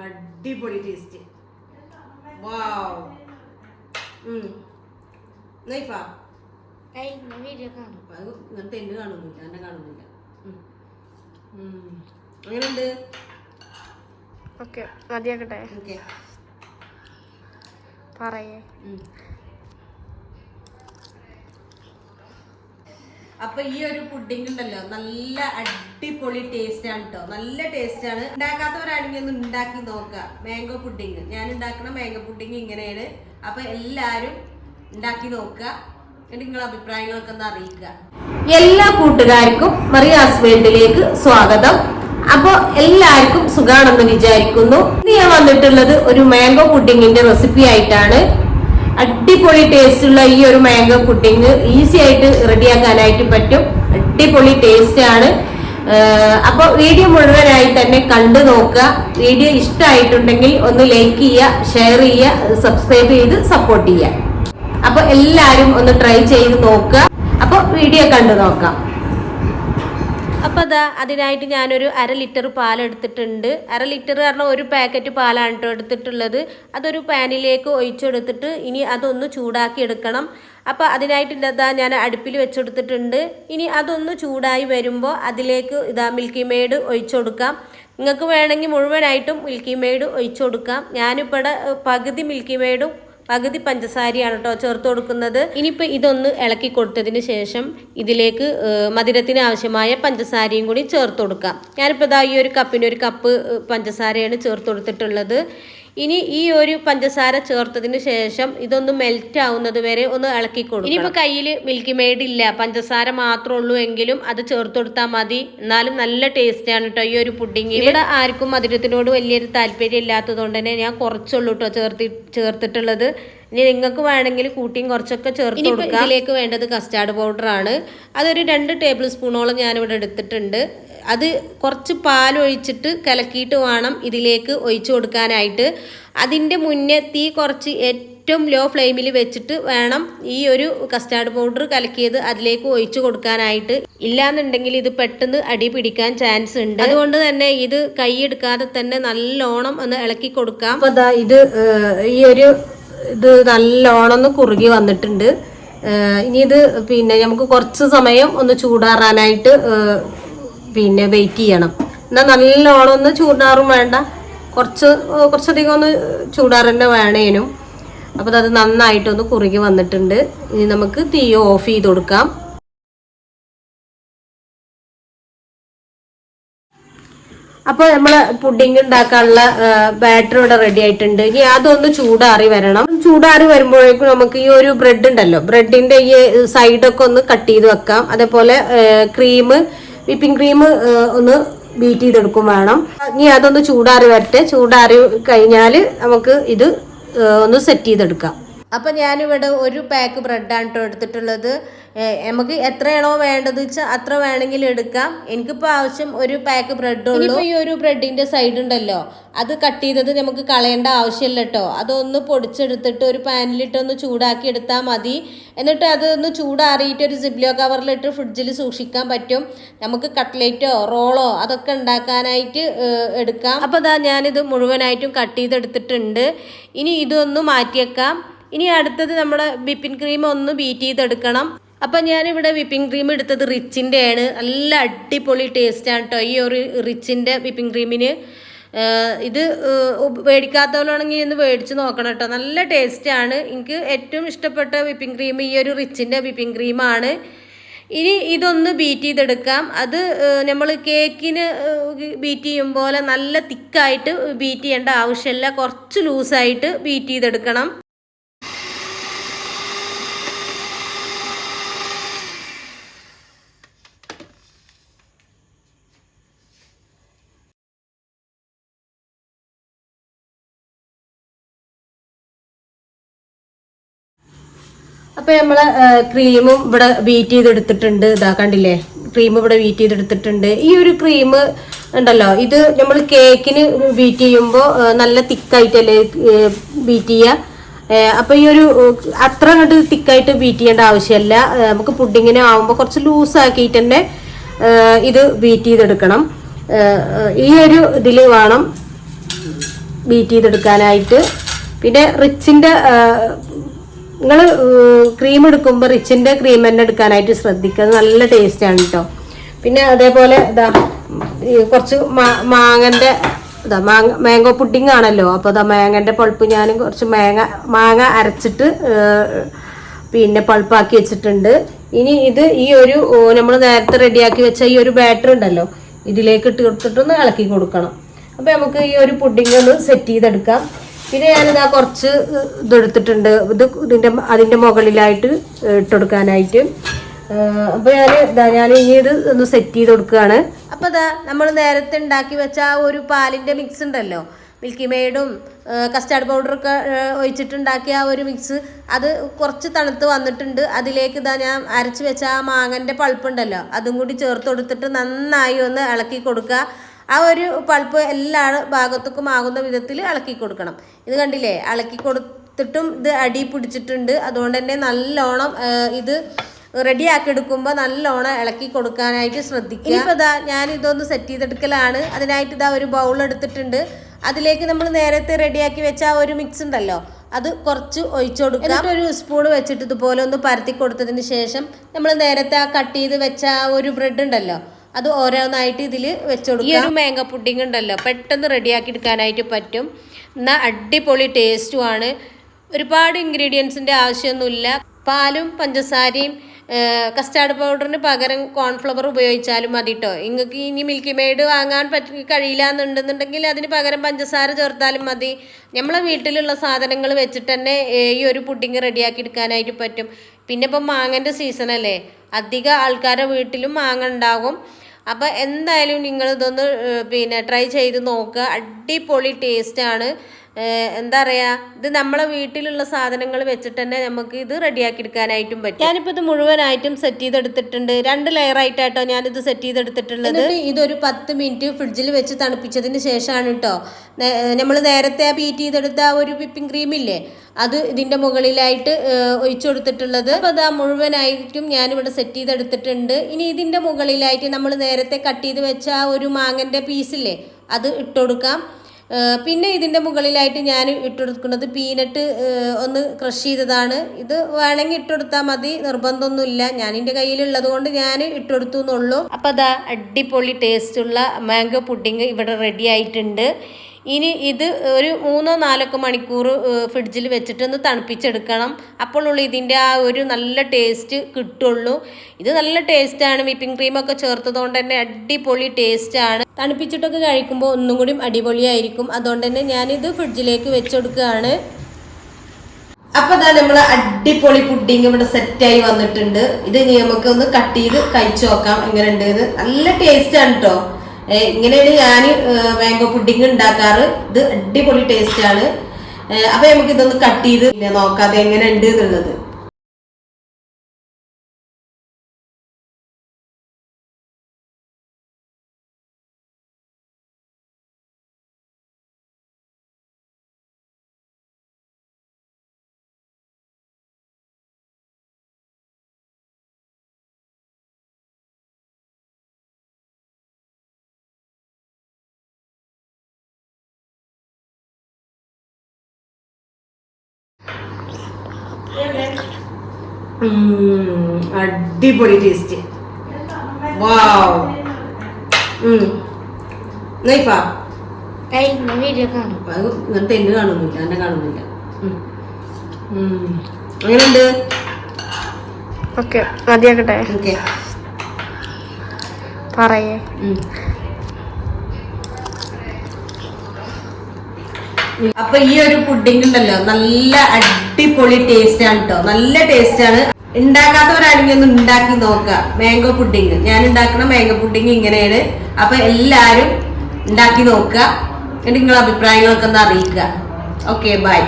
അടിപൊളി ടേസ്റ്റ്. വാവ്. നൈഫാ ഇങ്ങനത്തെ എന്നെ കാണുന്നില്ല, എന്നെ കാണുന്നില്ല. അങ്ങനെയുണ്ട്. ഓക്കെ മതിയാക്കട്ടെ. ഓക്കെ പറയേ. അപ്പൊ ഈ ഒരു പുഡിംഗ് ഉണ്ടല്ലോ നല്ല അടിപൊളി ടേസ്റ്റ് ആണ് കേട്ടോ, നല്ല ടേസ്റ്റ് ആണ്. ഉണ്ടാക്കാത്തവരാണെങ്കിൽ ഒന്ന് ഉണ്ടാക്കി നോക്കുക. മാംഗോ പുഡിംഗ് ഞാൻ ഉണ്ടാക്കുന്ന മാംഗോ പുഡിംഗ് ഇങ്ങനെയാണ്. അപ്പൊ എല്ലാരും ഉണ്ടാക്കി നോക്കുക, നിങ്ങളുടെ അഭിപ്രായങ്ങളൊക്കെ ഒന്ന് അറിയിക്കുക. എല്ലാ കൂട്ടുകാർക്കും മറിയാസ് വേൾഡിലേക്ക് സ്വാഗതം. അപ്പൊ എല്ലാവർക്കും സുഖാണെന്ന് വിചാരിക്കുന്നു. ഇന്ന് ഞാൻ വന്നിട്ടുള്ളത് ഒരു മാംഗോ പുഡിങ്ങിന്റെ റെസിപ്പി ആയിട്ടാണ്. അടിപൊളി ടേസ്റ്റ് ഉള്ള ഈ ഒരു മാംഗോ പുഡിങ് ഈസി ആയിട്ട് റെഡിയാക്കാനായിട്ട് പറ്റും. അടിപൊളി ടേസ്റ്റ് ആണ്. അപ്പൊ വീഡിയോ മുഴുവനായി തന്നെ കണ്ടു നോക്കുക. വീഡിയോ ഇഷ്ടമായിട്ടുണ്ടെങ്കിൽ ഒന്ന് ലൈക്ക് ചെയ്യുക, ഷെയർ ചെയ്യുക, സബ്സ്ക്രൈബ് ചെയ്ത് സപ്പോർട്ട് ചെയ്യുക. അപ്പൊ എല്ലാരും ഒന്ന് ട്രൈ ചെയ്ത് നോക്കുക. അപ്പൊ വീഡിയോ കണ്ടു നോക്കാം. അപ്പോൾ അതിനായിട്ട് ഞാനൊരു 1/2 ലിറ്റർ പാലെടുത്തിട്ടുണ്ട്. 1/2 ലിറ്റർ കാരണം ഒരു പാക്കറ്റ് പാലാണ് കേട്ടോ എടുത്തിട്ടുള്ളത്. അതൊരു പാനിലേക്ക് ഒഴിച്ചെടുത്തിട്ട് ഇനി അതൊന്ന് ചൂടാക്കി എടുക്കണം. അപ്പോൾ അതിനായിട്ട് ഞാൻ അടുപ്പിൽ വെച്ചെടുത്തിട്ടുണ്ട്. ഇനി അതൊന്ന് ചൂടായി വരുമ്പോൾ അതിലേക്ക് മിൽക്കി മെയ്ഡ് ഒഴിച്ചു കൊടുക്കാം. നിങ്ങൾക്ക് വേണമെങ്കിൽ മുഴുവനായിട്ടും മിൽക്കി മെയ്ഡ് ഒഴിച്ചു കൊടുക്കാം. ഞാനിപ്പോൾ പകുതി മിൽക്കി മെയ്ഡും പകുതി പഞ്ചസാരയാണ് കേട്ടോ ചേർത്ത് കൊടുക്കുന്നത്. ഇനിയിപ്പോൾ ഇതൊന്ന് ഇളക്കി കൊടുത്തതിന് ശേഷം ഇതിലേക്ക് മധുരത്തിന് ആവശ്യമായ പഞ്ചസാരയും കൂടി ചേർത്ത് കൊടുക്കാം. ഞാനിപ്പോൾ ഈ ഒരു കപ്പിന് 1 കപ്പ് പഞ്ചസാരയാണ് ചേർത്ത് കൊടുത്തിട്ടുള്ളത്. ഇനി ഈ ഒരു പഞ്ചസാര ചേർത്തതിന് ശേഷം ഇതൊന്ന് മെൽറ്റ് ആവുന്നത് വരെ ഒന്ന് ഇളക്കി കൊടുക്കും. ഇനിയിപ്പോൾ കയ്യിൽ മിൽക്കി മെയ്ഡ് ഇല്ല, പഞ്ചസാര മാത്രമേ ഉള്ളൂ എങ്കിലും അത് ചേർത്ത് കൊടുത്താൽ മതി. എന്നാലും നല്ല ടേസ്റ്റാണ് കേട്ടോ ഈ ഒരു പുഡിങ്. ഇവിടെ ആർക്കും മധുരത്തിനോട് വലിയൊരു താല്പര്യം ഇല്ലാത്തതുകൊണ്ട് തന്നെ ഞാൻ കുറച്ചുള്ളൂ കേട്ടോ ചേർത്തിട്ടുള്ളത്. ഇനി നിങ്ങൾക്ക് വേണമെങ്കിൽ കൂട്ടിയും കുറച്ചൊക്കെ ചേർത്ത് കൊടുക്കാം. ഇതിലേക്ക് വേണ്ടത് കസ്റ്റാർഡ് പൗഡറാണ്. അതൊരു 2 ടേബിൾ സ്പൂണോളം ഞാനിവിടെ എടുത്തിട്ടുണ്ട്. അത് കുറച്ച് പാലൊഴിച്ചിട്ട് കലക്കിയിട്ട് വേണം ഇതിലേക്ക് ഒഴിച്ചു കൊടുക്കാനായിട്ട്. അതിൻ്റെ മുന്നേ തീ കുറച്ച് ഏറ്റവും ലോ ഫ്ലെയിമിൽ വെച്ചിട്ട് വേണം ഈ ഒരു കസ്റ്റാർഡ് പൗഡർ കലക്കിയത് അതിലേക്ക് ഒഴിച്ചു കൊടുക്കാനായിട്ട്. ഇല്ലാന്നുണ്ടെങ്കിൽ ഇത് പെട്ടെന്ന് അടി പിടിക്കാൻ ചാൻസ് ഉണ്ട്. അതുകൊണ്ട് തന്നെ ഇത് കൈയെടുക്കാതെ തന്നെ നല്ലോണം ഒന്ന് ഇളക്കി കൊടുക്കാം. അപ്പോൾ ഇത് നല്ലോണം ഒന്ന് കുറുകി വന്നിട്ടുണ്ട്. ഇനി ഇത് നമുക്ക് കുറച്ച് സമയം ഒന്ന് ചൂടാറാനായിട്ട് വെയിറ്റ് ചെയ്യണം. എന്നാൽ നല്ലോണം ഒന്ന് ചൂടാറും വേണ്ട, കുറച്ചധികം ഒന്ന് ചൂടാറന്നെ വേണേനും. അപ്പോൾ അത് നന്നായിട്ടൊന്ന് കുറുകി വന്നിട്ടുണ്ട്. ഇനി നമുക്ക് തീ ഓഫ് ചെയ്ത് കൊടുക്കാം. അപ്പോൾ നമ്മൾ പുഡിങ് ഉണ്ടാക്കാനുള്ള ബാറ്റർ ഇവിടെ റെഡി ആയിട്ടുണ്ട്. ഇനി അതൊന്ന് ചൂടാറി വരണം. ചൂടാറി വരുമ്പോഴേക്കും നമുക്ക് ഈ ഒരു ബ്രെഡ് ഉണ്ടല്ലോ, ബ്രെഡിന്റെ ഈ സൈഡൊക്കെ ഒന്ന് കട്ട് ചെയ്ത് വെക്കാം. അതേപോലെ വിപ്പിംഗ് ക്രീം ഒന്ന് ബീറ്റ് ചെയ്തെടുക്കും വേണം. ഇനി അതൊന്ന് ചൂടാറി വരട്ടെ. ചൂടാറി കഴിഞ്ഞാൽ നമുക്ക് ഇത് ഒന്ന് സെറ്റ് ചെയ്തെടുക്കാം. അപ്പം ഞാനിവിടെ 1 പാക്ക് ബ്രെഡാണ് കേട്ടോ എടുത്തിട്ടുള്ളത്. നമുക്ക് എത്രയാണോ വേണ്ടത് വെച്ചാൽ അത്ര വേണമെങ്കിൽ എടുക്കാം. എനിക്കിപ്പോൾ ആവശ്യം 1 പാക്ക് ബ്രെഡ് ഉള്ളൂ. ഇപ്പോൾ ഈ ഒരു ബ്രെഡിൻ്റെ സൈഡ് ഉണ്ടല്ലോ, അത് കട്ട് ചെയ്തത് നമുക്ക് കളയേണ്ട ആവശ്യമില്ല കേട്ടോ. അതൊന്ന് പൊടിച്ചെടുത്തിട്ട് ഒരു പാനിലിട്ടൊന്ന് ചൂടാക്കി എടുത്താൽ മതി. എന്നിട്ട് അതൊന്ന് ചൂടാറിയിട്ട് ഒരു സിബ്ലോ കവറിലിട്ട് ഫ്രിഡ്ജിൽ സൂക്ഷിക്കാൻ പറ്റും. നമുക്ക് കട്ട്ലേറ്റോ റോളോ അതൊക്കെ ഉണ്ടാക്കാനായിട്ട് എടുക്കാം. അപ്പോൾ ഞാനിത് മുഴുവനായിട്ടും കട്ട് ചെയ്തെടുത്തിട്ടുണ്ട്. ഇനി ഇതൊന്ന് മാറ്റിയേക്കാം. ഇനി അടുത്തത് നമ്മുടെ വിപ്പിംഗ് ക്രീം ഒന്ന് ബീറ്റ് ചെയ്തെടുക്കണം. അപ്പം ഞാനിവിടെ വിപ്പിംഗ് ക്രീം എടുത്തത് റിച്ചിൻ്റെ ആണ്. നല്ല അടിപൊളി ടേസ്റ്റാണ് കേട്ടോ ഈ ഒരു റിച്ചിൻ്റെ വിപ്പിംഗ് ക്രീമിന്. ഇത് മേടിക്കാത്തവരാണെങ്കിൽ ഒന്ന് മേടിച്ച് നോക്കണം കേട്ടോ, നല്ല ടേസ്റ്റാണ്. എനിക്ക് ഏറ്റവും ഇഷ്ടപ്പെട്ട വിപ്പിംഗ് ക്രീം ഈ ഒരു റിച്ചിൻ്റെ വിപ്പിംഗ് ക്രീമാണ്. ഇനി ഇതൊന്ന് ബീറ്റ് ചെയ്തെടുക്കാം. അത് നമ്മൾ കേക്കിന് ബീറ്റ് ചെയ്യും പോലെ നല്ല തിക്കായിട്ട് ബീറ്റ് ചെയ്യേണ്ട ആവശ്യമില്ല, കുറച്ച് ലൂസായിട്ട് ബീറ്റ് ചെയ്തെടുക്കണം. അപ്പോൾ നമ്മൾ ക്രീമും ഇവിടെ ബീറ്റ് ചെയ്തെടുത്തിട്ടുണ്ട്. കണ്ടില്ലേ, ക്രീം ഇവിടെ ബീറ്റ് ചെയ്തെടുത്തിട്ടുണ്ട്. ഈ ഒരു ക്രീം ഉണ്ടല്ലോ, ഇത് നമ്മൾ കേക്കിന് ബീറ്റ് ചെയ്യുമ്പോൾ നല്ല തിക്കായിട്ടല്ലേ ബീറ്റ് ചെയ്യുക. അപ്പോൾ ഈ ഒരു അത്ര കണ്ട് തിക്കായിട്ട് ബീറ്റ് ചെയ്യേണ്ട ആവശ്യമില്ല. നമുക്ക് പുഡിങ്ങിന് ആവുമ്പോൾ കുറച്ച് ലൂസാക്കിയിട്ട് തന്നെ ഇത് ബീറ്റ് ചെയ്തെടുക്കണം. ഈ ഒരു ഇതിൽ വേണം ബീറ്റ് ചെയ്തെടുക്കാനായിട്ട്. പിന്നെ റിച്ചിൻ്റെ നിങ്ങൾ ക്രീം എടുക്കുമ്പോൾ റിച്ചിൻ്റെ ക്രീം തന്നെ എടുക്കാനായിട്ട് ശ്രദ്ധിക്കുക, നല്ല ടേസ്റ്റാണ് കേട്ടോ. പിന്നെ അതേപോലെ ഇതാ കുറച്ച് മാങ്ങൻ്റെ മാംഗോ പുഡിംഗ് ആണല്ലോ, അപ്പോൾ അതാ മാങ്ങൻ്റെ പൾപ്പ് ഞാൻ കുറച്ച് മാങ്ങ അരച്ചിട്ട് പിന്നെ പൾപ്പാക്കി വെച്ചിട്ടുണ്ട്. ഇനി ഇത് ഈ ഒരു നമ്മൾ നേരത്തെ റെഡിയാക്കി വെച്ച ഈ ഒരു ബാറ്റർ ഉണ്ടല്ലോ, ഇതിലേക്ക് ഇട്ട് കൊടുത്തിട്ടൊന്ന് ഇളക്കി കൊടുക്കണം. അപ്പോൾ നമുക്ക് ഈ ഒരു പുഡിംഗ് ഒന്ന് സെറ്റ് ചെയ്തെടുക്കാം. പിന്നെ ഞാനിതാ കുറച്ച് ഇതെടുത്തിട്ടുണ്ട്, അതിൻ്റെ മുകളിലായിട്ട് ഇട്ടുകൊടുക്കാനായിട്ട്. അപ്പോൾ ഞാൻ ഇനി ഇത് ഒന്ന് സെറ്റ് ചെയ്ത് കൊടുക്കുകയാണ്. അപ്പോൾ ഇതാ നമ്മൾ നേരത്തെ ഉണ്ടാക്കി വെച്ച ആ ഒരു പാലിൻ്റെ മിക്സ് ഉണ്ടല്ലോ, മിൽക്കി മെയ്ഡും കസ്റ്റാർഡ് പൗഡറൊക്കെ ഒഴിച്ചിട്ടുണ്ടാക്കിയ ആ ഒരു മിക്സ്, അത് കുറച്ച് തണുത്ത് വന്നിട്ടുണ്ട്. അതിലേക്ക് ഇതാ ഞാൻ അരച്ച് വെച്ച ആ മാങ്ങൻ്റെ പൾപ്പുണ്ടല്ലോ, അതും കൂടി ചേർത്ത് കൊടുത്തിട്ട് നന്നായി ഒന്ന് ഇളക്കി കൊടുക്കുക. ആ ഒരു പൾപ്പ് എല്ലാ ഭാഗത്തേക്കും ആകുന്ന വിധത്തിൽ ഇളക്കി കൊടുക്കണം. ഇത് കണ്ടില്ലേ, ഇളക്കി കൊടുത്തിട്ടും ഇത് അടി പിടിച്ചിട്ടുണ്ട്. അതുകൊണ്ട് തന്നെ നല്ലോണം ഇത് റെഡിയാക്കി എടുക്കുമ്പോൾ നല്ലോണം ഇളക്കി കൊടുക്കാനായിട്ട് ശ്രദ്ധിക്കുക. ഇനിയിപ്പോൾ ഇതാ ഞാൻ ഇതൊന്ന് സെറ്റ് ചെയ്തെടുക്കലാണ്. അതിനായിട്ട് ഇതാ ഒരു ബൗൾ എടുത്തിട്ടുണ്ട്. അതിലേക്ക് നമ്മൾ നേരത്തെ റെഡിയാക്കി വെച്ച ആ ഒരു മിക്സ് ഉണ്ടല്ലോ, അത് കുറച്ച് ഒഴിച്ചു കൊടുക്കുക. എന്നിട്ട് ഒരു സ്പൂൺ വെച്ചിട്ട് ഇതുപോലെ ഒന്ന് പരത്തി കൊടുത്തതിന് ശേഷം നമ്മൾ നേരത്തെ ആ കട്ട് ചെയ്ത് വെച്ച ആ ഒരു ബ്രെഡ് ഉണ്ടല്ലോ, അത് ഓരോന്നായിട്ട് ഇതിൽ വെച്ച് കൊടുക്കുക. ഈ ഒരു മാംഗോ പുഡിംഗ് ഉണ്ടല്ലോ പെട്ടെന്ന് റെഡിയാക്കി എടുക്കാനായിട്ട് പറ്റും. എന്നാൽ അടിപൊളി ടേസ്റ്റുമാണ്. ഒരുപാട് ഇൻഗ്രീഡിയൻസിൻ്റെ ആവശ്യമൊന്നുമില്ല. പാലും പഞ്ചസാരയും കസ്റ്റാർഡ് പൗഡറിന് പകരം കോൺഫ്ലവർ ഉപയോഗിച്ചാലും മതി കേട്ടോ. നിങ്ങൾക്ക് ഇനി മിൽക്കി മെയ്ഡ് വാങ്ങാൻ കഴിയില്ല എന്നുണ്ടെന്നുണ്ടെങ്കിൽ അതിന് പകരം പഞ്ചസാര ചേർത്താലും മതി. നമ്മളെ വീട്ടിലുള്ള സാധനങ്ങൾ വെച്ചിട്ട് തന്നെ ഈ ഒരു പുഡിംഗ് റെഡിയാക്കി എടുക്കാനായിട്ട് പറ്റും. പിന്നെ ഇപ്പം മാങ്ങൻ്റെ സീസണല്ലേ, അധികം ആൾക്കാരുടെ വീട്ടിലും മാങ്ങ ഉണ്ടാകും. അപ്പോൾ എന്തായാലും നിങ്ങളിതൊന്ന് ട്രൈ ചെയ്ത് നോക്കുക. അടിപൊളി ടേസ്റ്റാണ്. എന്താ പറയുക, ഇത് നമ്മളെ വീട്ടിലുള്ള സാധനങ്ങൾ വെച്ചിട്ട് തന്നെ നമുക്ക് ഇത് റെഡിയാക്കി എടുക്കാനായിട്ടും പറ്റും. ഞാനിപ്പോൾ ഇത് മുഴുവനായിട്ടും സെറ്റ് ചെയ്തെടുത്തിട്ടുണ്ട്. 2 ലെയറായിട്ടാട്ടോ ഞാനിത് സെറ്റ് ചെയ്തെടുത്തിട്ടുള്ളത്. ഇതൊരു 10 മിനിറ്റ് ഫ്രിഡ്ജിൽ വെച്ച് തണുപ്പിച്ചതിന് ശേഷമാണ് കേട്ടോ നമ്മൾ നേരത്തെ ബീറ്റ് ചെയ്തെടുത്ത ഒരു വിപ്പിംഗ് ക്രീമില്ലേ, അത് ഇതിൻ്റെ മുകളിലായിട്ട് ഒഴിച്ചു കൊടുത്തിട്ടുള്ളത്. അപ്പോൾ അതാ മുഴുവനായിട്ടും ഞാനിവിടെ സെറ്റ് ചെയ്തെടുത്തിട്ടുണ്ട്. ഇനി ഇതിൻ്റെ മുകളിലായിട്ട് നമ്മൾ നേരത്തെ കട്ട് ചെയ്ത് വെച്ച ഒരു മാങ്ങൻ്റെ പീസില്ലേ, അത് ഇട്ടുകൊടുക്കാം. പിന്നെ ഇതിൻ്റെ മുകളിലായിട്ട് ഞാൻ ഇട്ടുകൊടുക്കുന്നത് പീനട്ട് ഒന്ന് ക്രഷ് ചെയ്തതാണ്. ഇത് വേണമെങ്കിൽ ഇട്ടുകൊടുത്താൽ മതി, നിർബന്ധമൊന്നുമില്ല. ഞാനെൻ്റെ കയ്യിലുള്ളത് കൊണ്ട് ഞാൻ ഇട്ടുകൊടുത്തു എന്നുള്ളൂ. അപ്പോൾ അതാ അടിപൊളി ടേസ്റ്റുള്ള മാംഗോ പുഡിംഗ് ഇവിടെ റെഡി ആയിട്ടുണ്ട്. ഇനി ഇത് ഒരു 3-4 മണിക്കൂർ ഫ്രിഡ്ജിൽ വെച്ചിട്ടൊന്ന് തണുപ്പിച്ചെടുക്കണം. അപ്പോഴുള്ള ഇതിൻ്റെ ആ ഒരു നല്ല ടേസ്റ്റ് കിട്ടുള്ളൂ. ഇത് നല്ല ടേസ്റ്റാണ്, വിപ്പിംഗ് ക്രീമൊക്കെ ചേർത്തതുകൊണ്ട് തന്നെ അടിപൊളി ടേസ്റ്റാണ്. തണുപ്പിച്ചിട്ടൊക്കെ കഴിക്കുമ്പോൾ ഒന്നും കൂടി അടിപൊളിയായിരിക്കും. അതുകൊണ്ട് തന്നെ ഞാനിത് ഫ്രിഡ്ജിലേക്ക് വെച്ചെടുക്കുകയാണ്. അപ്പോൾ അതാ നമ്മൾ അടിപൊളി പുഡിംഗ് ഇവിടെ സെറ്റായി വന്നിട്ടുണ്ട്. ഇത് ഇനി നമുക്ക് ഒന്ന് കട്ട് ചെയ്ത് കഴിച്ചു നോക്കാം എങ്ങനെയുണ്ട്. ഇത് നല്ല ടേസ്റ്റാണ് കേട്ടോ. ഇങ്ങനെയാണ് ഞാൻ മാംഗോ പുഡിംഗ് ഉണ്ടാക്കാറ്. ഇത് അടിപൊളി ടേസ്റ്റാണ്. അപ്പോൾ നമുക്ക് ഇതൊന്ന് കട്ട് ചെയ്ത് നോക്കാതെ എങ്ങനെ ഉണ്ട് എന്നുള്ളത്. അടിപൊളി ടേസ്റ്റ്. വാവ്. ഇങ്ങനത്തെ എന്നെ കാണുന്നില്ല, എന്നെ കാണുന്നില്ല. അങ്ങനെയുണ്ട്. ഓക്കെ മതിയാക്കട്ടെ. ഓക്കെ പറയേ. അപ്പൊ ഈ ഒരു പുഡിംഗ് ഉണ്ടല്ലോ നല്ല അടിപൊളി ടേസ്റ്റ് ആണ് കേട്ടോ, നല്ല ടേസ്റ്റ് ആണ്. ഉണ്ടാക്കാത്തവരാണെങ്കിൽ ഒന്ന് ഉണ്ടാക്കി നോക്കുക മാംഗോ പുഡിംഗ്. ഞാൻ ഉണ്ടാക്കുന്ന മാംഗോ പുഡിംഗ് ഇങ്ങനെയാണ്. അപ്പൊ എല്ലാരും ഉണ്ടാക്കി നോക്കുക, എന്നിട്ട് നിങ്ങളുടെ അഭിപ്രായങ്ങളൊക്കെ ഒന്ന് അറിയിക്കുക. Okay bye.